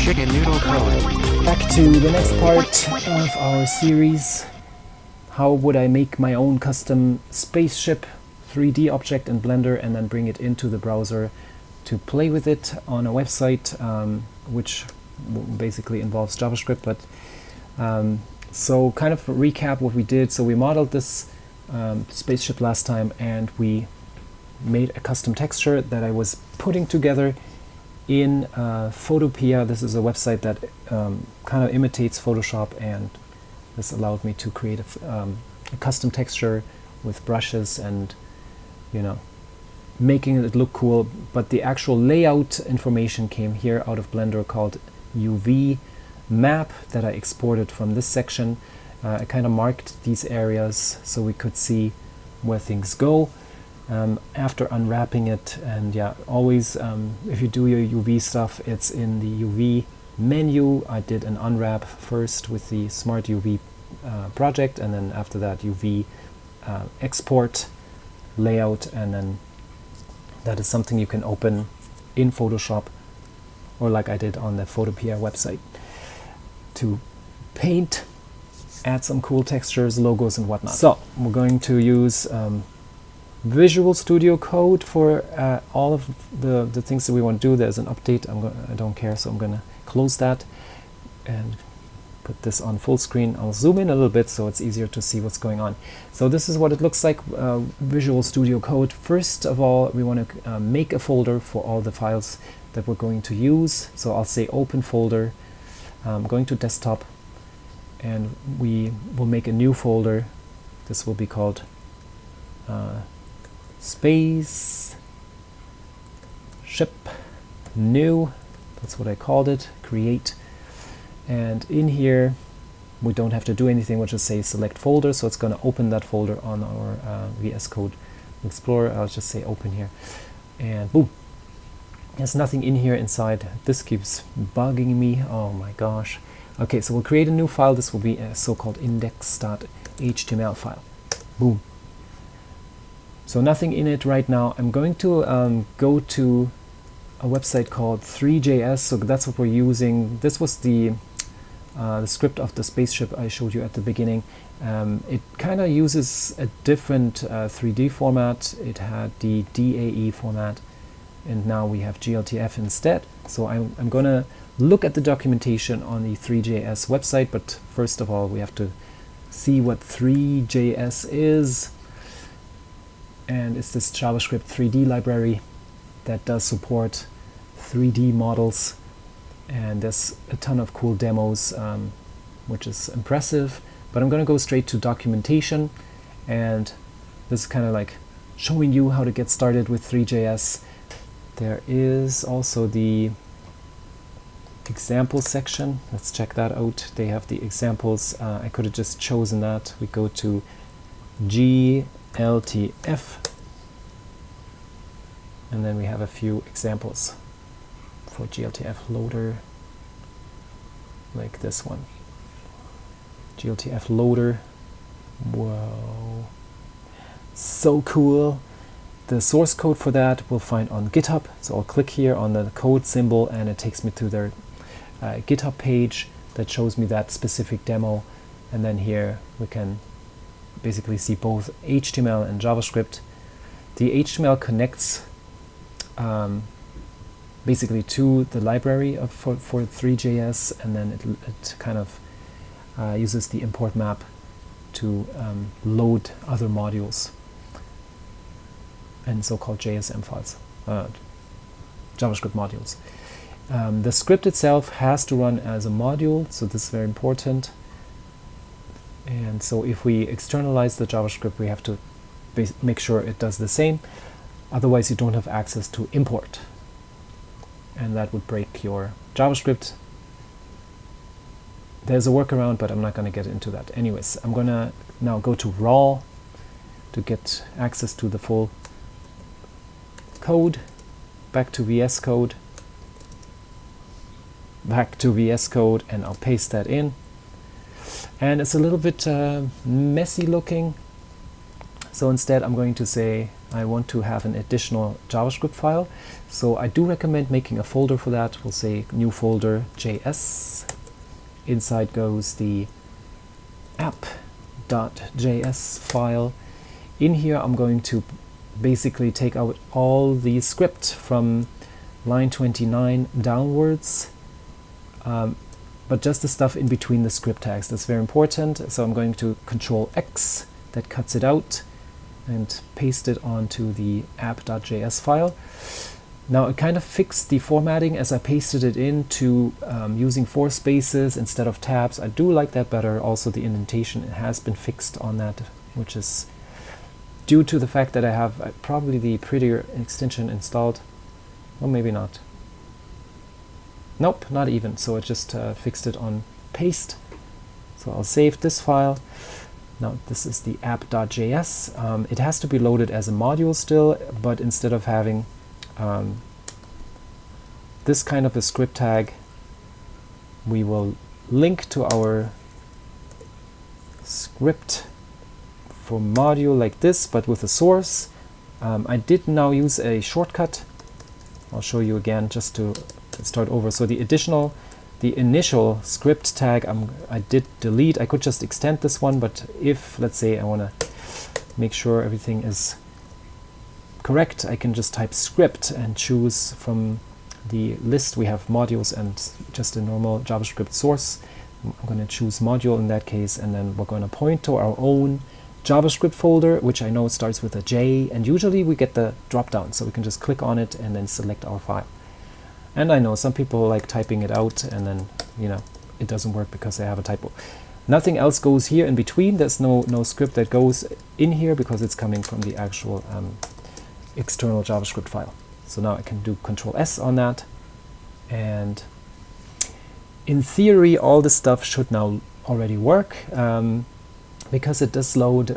Chicken noodle code. Back to the next part of our series. How would I make my own custom spaceship 3D object in Blender and then bring it into the browser to play with it on a website, which basically involves JavaScript. But so kind of recap what we did. So we modeled this spaceship last time, and we made a custom texture that I was putting together in Photopea. This is a website that kind of imitates Photoshop, and this allowed me to create a custom texture with brushes and, you know, making it look cool. But the actual layout information came here out of Blender, called UV map, that I exported from this section. I kind of marked these areas so we could see where things go after unwrapping it. And yeah, always if you do your UV stuff, it's in the UV menu. I did an unwrap first with the Smart UV project, and then after that UV export layout, and then that is something you can open in Photoshop, or like I did on the Photopea website, to paint, add some cool textures, logos and whatnot. So we're going to use Visual Studio Code for all of the things that we want to do. There's an update. I don't care, so I'm going to close that and put this on full screen. I'll zoom in a little bit so it's easier to see what's going on. So this is what it looks like, Visual Studio Code. First of all, we want to make a folder for all the files that we're going to use. So I'll say open folder. I'm going to desktop, and we will make a new folder. This will be called spaceship new. That's what I called it. Create. And in here we don't have to do anything. We'll just say select folder, so it's going to open that folder on our VS Code Explorer. I'll just say open here, and boom, there's nothing in here inside. This keeps bugging me. Oh my gosh. Okay, so we'll create a new file. This will be a so-called index.html file. Boom. So nothing in it right now. I'm going to go to a website called 3JS. So that's what we're using. This was the script of the spaceship I showed you at the beginning. It kind of uses a different 3D format. It had the DAE format, and now we have glTF instead. So I'm going to look at the documentation on the 3JS website, but first of all we have to see what 3JS is. And it's this JavaScript 3D library that does support 3D models, and there's a ton of cool demos, which is impressive. But I'm going to go straight to documentation, and this is kind of like showing you how to get started with 3JS. There is also the example section. Let's check that out. They have the examples. I could have just chosen that. We go to glTF, and then we have a few examples for glTF loader, like this one. glTF loader. Whoa, so cool. The source code for that we'll find on GitHub. So I'll click here on the code symbol, and it takes me to their GitHub page that shows me that specific demo. And then here we can basically see both HTML and JavaScript. The HTML connects basically to the library for 3JS, and then it kind of uses the import map to load other modules and so-called JSM files, JavaScript modules. The script itself has to run as a module, so this is very important. And so if we externalize the JavaScript, we have to make sure it does the same. Otherwise you don't have access to import, and that would break your JavaScript. There's a workaround, but I'm not going to get into that. Anyways, I'm going to now go to raw to get access to the full code. Back to VS Code, and I'll paste that in. And it's a little bit messy looking, so instead I'm going to say I want to have an additional JavaScript file. So I do recommend making a folder for that. We'll say new folder JS. Inside goes the app.js file. In here I'm going to basically take out all the script from line 29 downwards, but just the stuff in between the script tags. That's very important. So I'm going to Control X, that cuts it out, and paste it onto the app.js file. Now it kind of fixed the formatting as I pasted it into using 4 spaces instead of tabs. I do like that better. Also the indentation has been fixed on that, which is due to the fact that I have probably the prettier extension installed. Or maybe not. Nope, not even. So I just fixed it on paste. So I'll save this file. Now this is the app.js. It has to be loaded as a module still, but instead of having this kind of a script tag, we will link to our script for module like this, but with a source. I did now use a shortcut. I'll show you again just to start over. So the initial script tag I did delete. I could just extend this one, but if, let's say, I want to make sure everything is correct, I can just type script and choose from the list. We have modules and just a normal JavaScript source. I'm going to choose module in that case, and then we're going to point to our own JavaScript folder, which I know starts with a J, and usually we get the drop down, so we can just click on it and then select our file. And I know some people like typing it out and then, you know, it doesn't work because they have a typo. Nothing else goes here in between. There's no script that goes in here because it's coming from the actual external JavaScript file. So now I can do Control S on that, and in theory all this stuff should now already work. Because it does load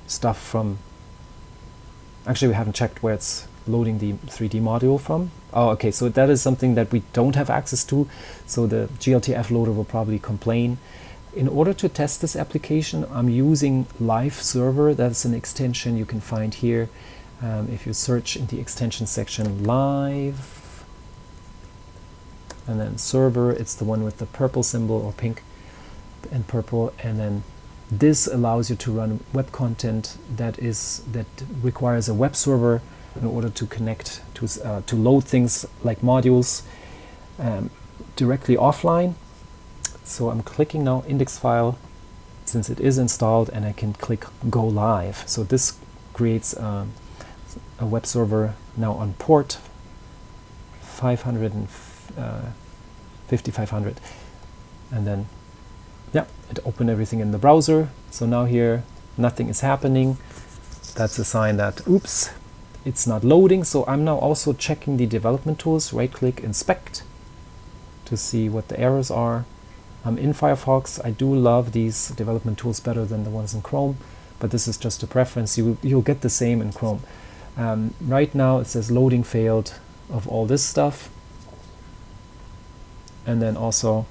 stuff from, actually we haven't checked where it's loading the 3D module from. Oh, okay, so that is something that we don't have access to, so the glTF loader will probably complain. In order to test this application, I'm using Live Server. That's an extension you can find here. If you search in the extension section, Live, and then Server, it's the one with the purple symbol, or pink and purple, and then this allows you to run web content that requires a web server in order to connect to load things like modules directly offline. So I'm clicking now index file since it is installed, and I can click go live. So this creates a web server now on port 5500, and then yeah, it opened everything in the browser. So now here nothing is happening. That's a sign that, oops, it's not loading. So I'm now also checking the development tools. Right click, inspect, to see what the errors are. In Firefox, I do love these development tools better than the ones in Chrome, but this is just a preference. You'll get the same in Chrome. Right now it says loading failed of all this stuff, and then also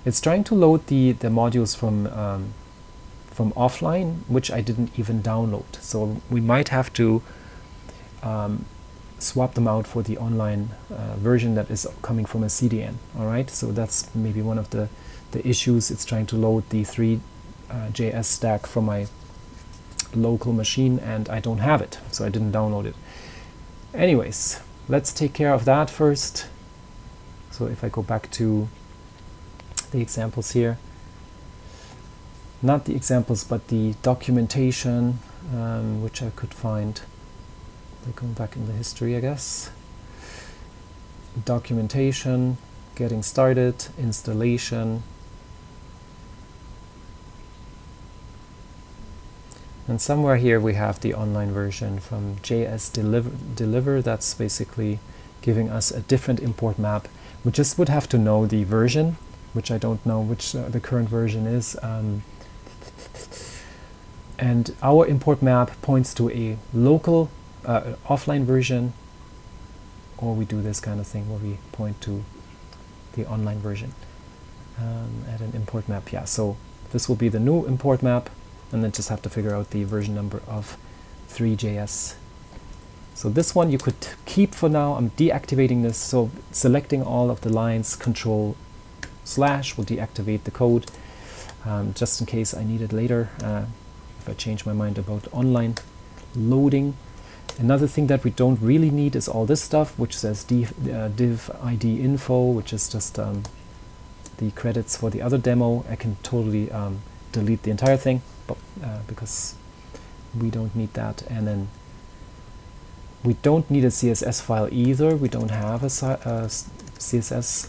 it's trying to load the modules from offline, which I didn't even download. So we might have to swap them out for the online version that is coming from a CDN. All right, so that's maybe one of the issues. It's trying to load the 3.js stack from my local machine, and I don't have it, so I didn't download it. Anyways, let's take care of that first. So if I go back to the examples here, not the examples but the documentation, which I could find by going back in the history, I guess. Documentation, getting started, installation, and somewhere here we have the online version from JS deliver. That's basically giving us a different import map. We just would have to know the version, which I don't know which the current version is. And our import map points to a local offline version, or we do this kind of thing where we point to the online version. Add an import map, yeah. So this will be the new import map, and then just have to figure out the version number of 3JS. So this one you could keep for now. I'm deactivating this, so selecting all of the lines, Control/ will deactivate the code, just in case I need it later, if I change my mind about online loading. Another thing that we don't really need is all this stuff, which says div ID info, which is just the credits for the other demo. I can totally delete the entire thing, but because we don't need that. And then we don't need a CSS file either. We don't have a CSS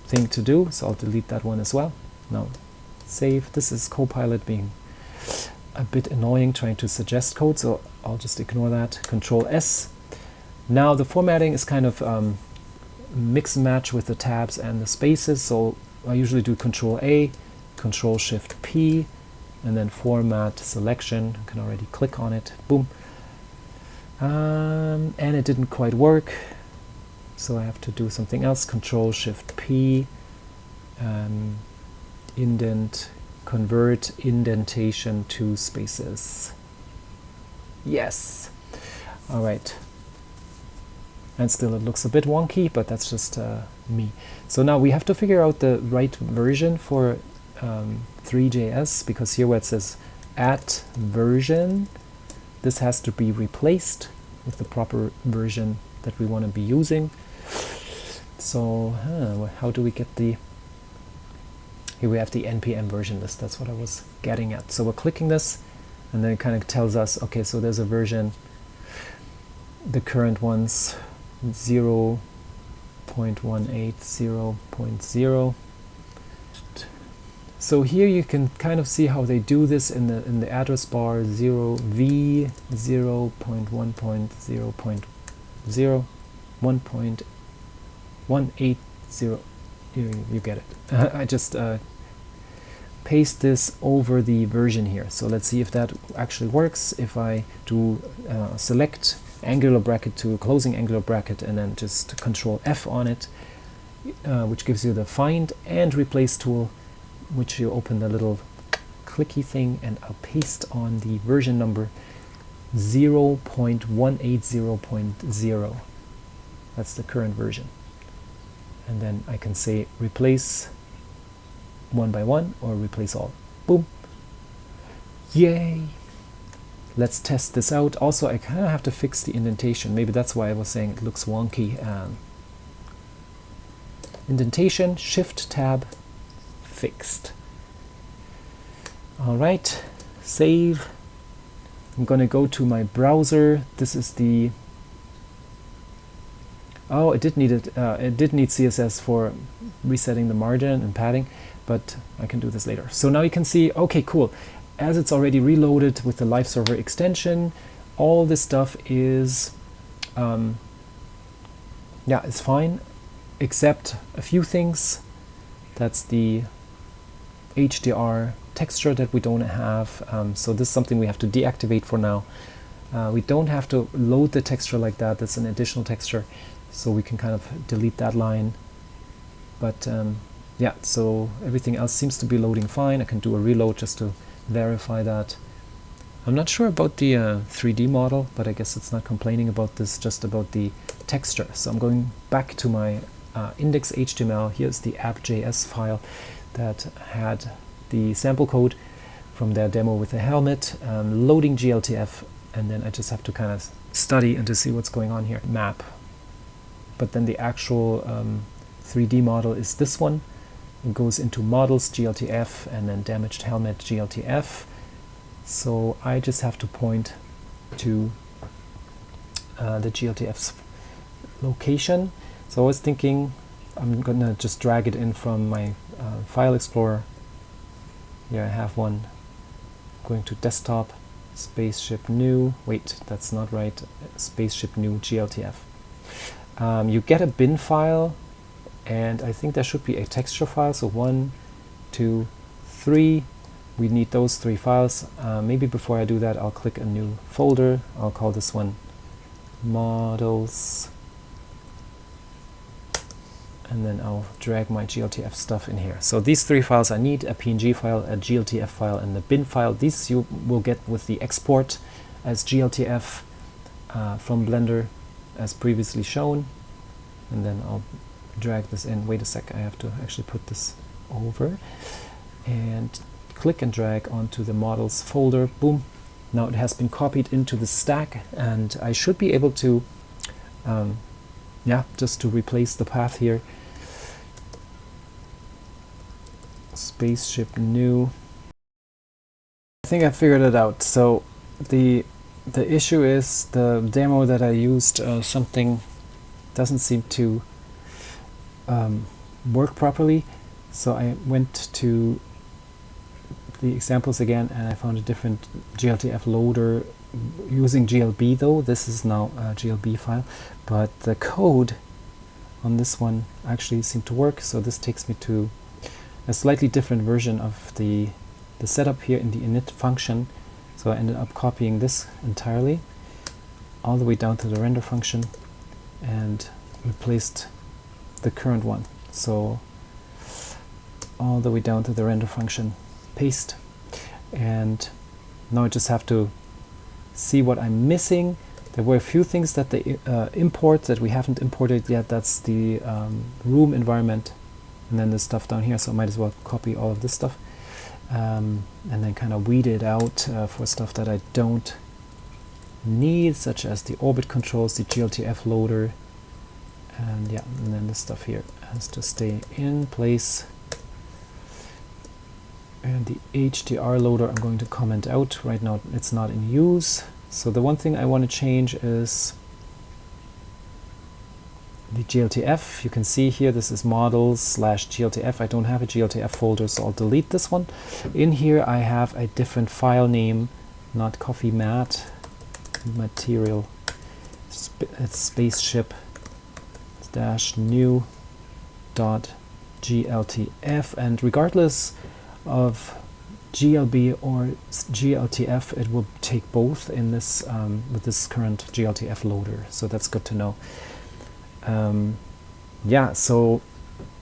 thing to do, so I'll delete that one as well. Now save. This is Copilot being a bit annoying, trying to suggest code, so I'll just ignore that. Control S. Now the formatting is kind of mix and match with the tabs and the spaces, so I usually do Control A, Control Shift P, and then format selection. You can already click on it. Boom. And it didn't quite work, so I have to do something else. Control Shift P, indent, convert indentation to spaces. Yes. All right. And still it looks a bit wonky, but that's just me. So now we have to figure out the right version for 3JS, because here where it says at version, this has to be replaced with the proper version that we want to be using. So how do we get the... Here we have the npm version list. That's what I was getting at. So we're clicking this, and then it kind of tells us, okay, so there's a version, the current ones 0.18, 0.0. So here you can kind of see how they do this in the address bar. 0v 0.1.0.0 1.180. You get it. I just paste this over the version here. So let's see if that actually works. If I do select angular bracket to closing angular bracket and then just Control F on it, which gives you the find and replace tool, which you open the little clicky thing, and I'll paste on the version number 0.180.0. That's the current version. And then I can say replace one by one or replace all. Boom. Yay. Let's test this out. Also, I kind of have to fix the indentation. Maybe that's why I was saying it looks wonky. Indentation, Shift Tab, fixed. All right, save. I'm going to go to my browser. This is the... Oh, it did need it. It did need CSS for resetting the margin and padding, but I can do this later. So now you can see, okay, cool. As it's already reloaded with the live server extension, all this stuff is, yeah, it's fine, except a few things. That's the HDR texture that we don't have. So this is something we have to deactivate for now. We don't have to load the texture like that. That's an additional texture. So we can kind of delete that line. But yeah, so everything else seems to be loading fine. I can do a reload just to verify that. I'm not sure about the 3D model, but I guess it's not complaining about this, just about the texture. So I'm going back to my index.html. Here's the app.js file that had the sample code from their demo with the helmet, loading glTF, and then I just have to kind of study and to see what's going on here. Map. But then the actual 3D model is this one. It goes into models glTF and then damaged helmet glTF. So I just have to point to the glTF's location. So I was thinking I'm gonna just drag it in from my file explorer. Here I have one. Going to desktop, spaceship new. Wait, that's not right. Spaceship new glTF. You get a bin file, and I think there should be a texture file. So 1, 2, 3. We need those 3 files. Maybe before I do that, I'll click a new folder. I'll call this one models. And then I'll drag my glTF stuff in here. So these 3 files I need: a PNG file, a glTF file, and the bin file. These you will get with the export as glTF from Blender as previously shown, and then I'll drag this in. Wait a sec, I have to actually put this over and click and drag onto the models folder. Boom, now it has been copied into the stack, and I should be able to yeah, just to replace the path here, spaceship new. I think I figured it out. So the issue is the demo that I used, something doesn't seem to work properly. So I went to the examples again, and I found a different glTF loader using GLB though. This is now a GLB file, but the code on this one actually seemed to work. So this takes me to a slightly different version of the setup here in the init function. So I ended up copying this entirely all the way down to the render function and replaced the current one. So all the way down to the render function, paste, and now I just have to see what I'm missing. There were a few things that they import that we haven't imported yet. That's the room environment, and then the stuff down here, so I might as well copy all of this stuff, and then kind of weed it out for stuff that I don't need, such as the orbit controls, the glTF loader, and yeah, and then this stuff here has to stay in place. And the HDR loader I'm going to comment out. Right now it's not in use. So the one thing I want to change is the glTF. You can see here this is models/glTF. I don't have a glTF folder, so I'll delete this one. In here I have a different file name, not coffee mat material. It's spaceship -new .glTF, and regardless of GLB or glTF, it will take both in this with this current glTF loader, so that's good to know. Yeah, so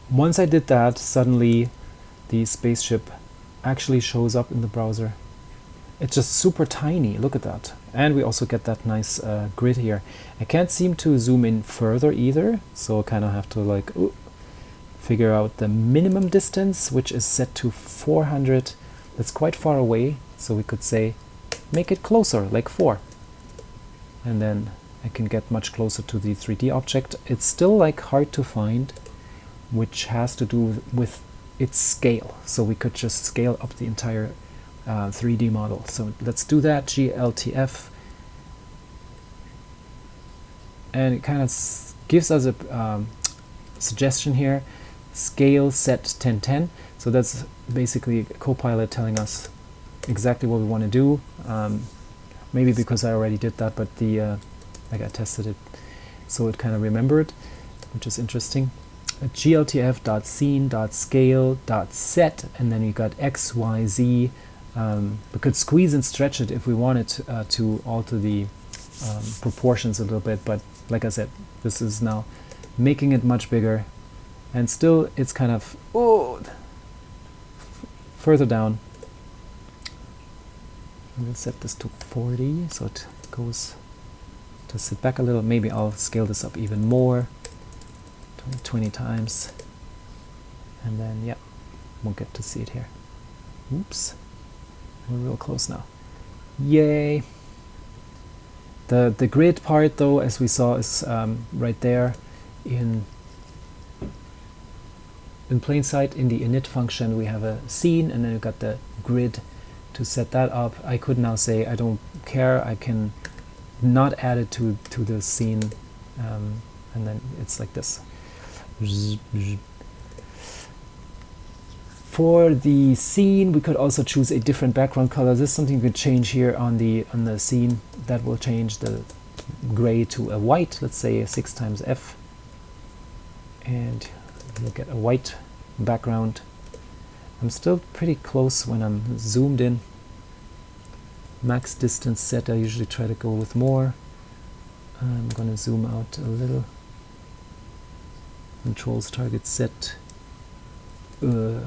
once I did that, suddenly the spaceship actually shows up in the browser. It's just super tiny, look at that. And we also get that nice grid here. I can't seem to zoom in further either, so I kind of have to like figure out the minimum distance, which is set to 400. That's quite far away, so we could say make it closer, like 4. And then I can get much closer to the 3D object. It's still like hard to find, which has to do with its scale. So we could just scale up the entire 3D model. So let's do that, glTF. And it kind of gives us a suggestion here. Scale set 1010. So that's basically Copilot telling us exactly what we want to do. Maybe because I already did that, but the like I tested it, so it kind of remembered, which is interesting. glTF.scene.scale.set, and then we got X, Y, Z. We could squeeze and stretch it if we wanted to alter the proportions a little bit, but like I said, this is now making it much bigger. And still, it's kind of further down. We'll set this to 40, so it goes to sit back a little. Maybe I'll scale this up even more, 20 times. And then, yeah, we'll get to see it here. Oops, we're real close now. Yay! The grid part, though, as we saw, is right there in plain sight. In the init function we have a scene, and then we've got the grid to set that up. I could now say I don't care, I can not add it to the scene, and then it's like this. For the scene we could also choose a different background color. This is something you can change here on the scene. That will change the gray to a white, let's say 6 times F, and you'll get a white background. I'm still pretty close when I'm zoomed in. Max distance set, I usually try to go with more. I'm going to zoom out a little. Controls target set. I don't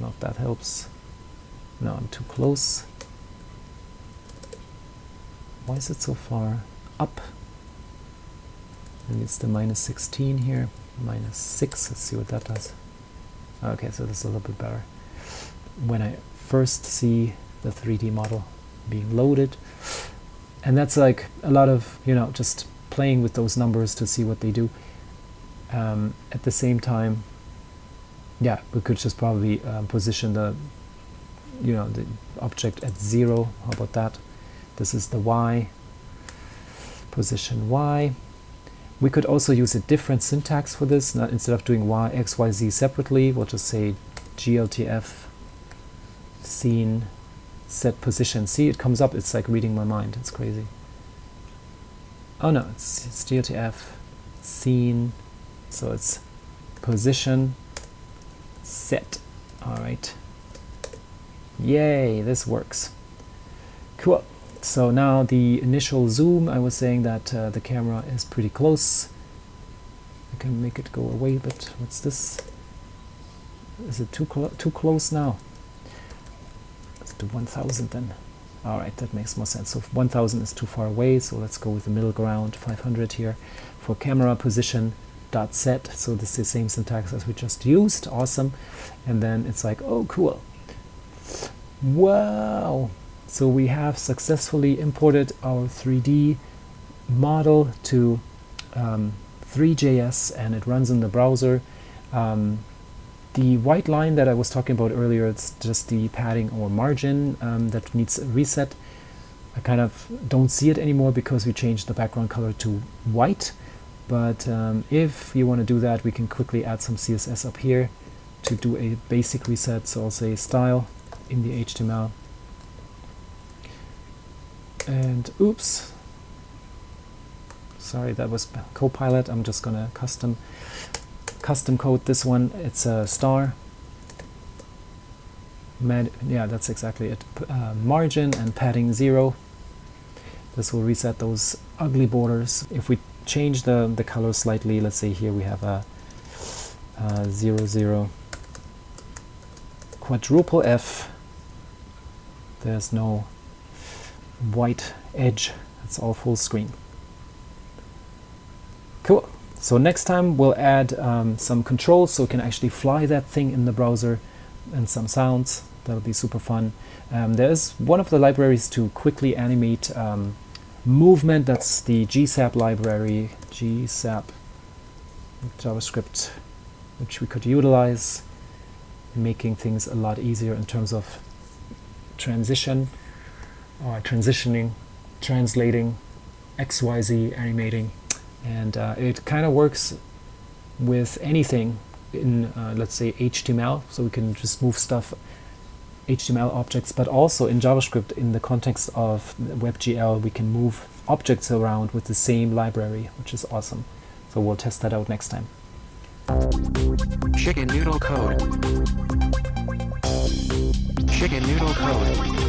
know if that helps. No, I'm too close. Why is it so far up? Maybe it's the -16 here. -6, let's see what that does. Okay, so this is a little bit better. When I first see the 3D model being loaded, and that's like a lot of, you know, just playing with those numbers to see what they do. At the same time, yeah, we could just probably position the, you know, the object at 0. How about that? This is the Y. Position Y. We could also use a different syntax for this. Now, instead of doing Y, X, Y, Z separately, we'll just say glTF scene set position. See, it comes up. It's like reading my mind. It's crazy. Oh no, it's glTF scene. So it's position set. All right. Yay, this works. Cool. So now the initial zoom, I was saying that the camera is pretty close. I can make it go away, but what's this? Is it too close now? Let's do 1000 then. All right, that makes more sense. So 1000 is too far away, so let's go with the middle ground, 500 here. For camera position dot set, so this is the same syntax as we just used. Awesome. And then it's like, oh, cool. Wow. So we have successfully imported our 3D model to 3JS, and it runs in the browser. The white line that I was talking about earlier, it's just the padding or margin that needs a reset. I kind of don't see it anymore because we changed the background color to white. But if you want to do that, we can quickly add some CSS up here to do a basic reset. So I'll say style in the HTML. And oops, sorry, that was Copilot. I'm just gonna custom code this one. It's a star. Yeah, that's exactly it. Margin and padding 0. This will reset those ugly borders. If we change the color slightly, let's say here we have a 0, 0, quadruple F. There's no white edge, it's all full screen. Cool. So next time we'll add some controls so we can actually fly that thing in the browser, and some sounds. That'll be super fun. There's one of the libraries to quickly animate movement. That's the GSAP library, GSAP JavaScript, which we could utilize, making things a lot easier in terms of transitioning, translating, XYZ animating, and it kind of works with anything in, let's say, HTML, so we can just move stuff, HTML objects, but also in JavaScript, in the context of WebGL, we can move objects around with the same library, which is awesome. So we'll test that out next time. Chicken noodle code. Chicken noodle code.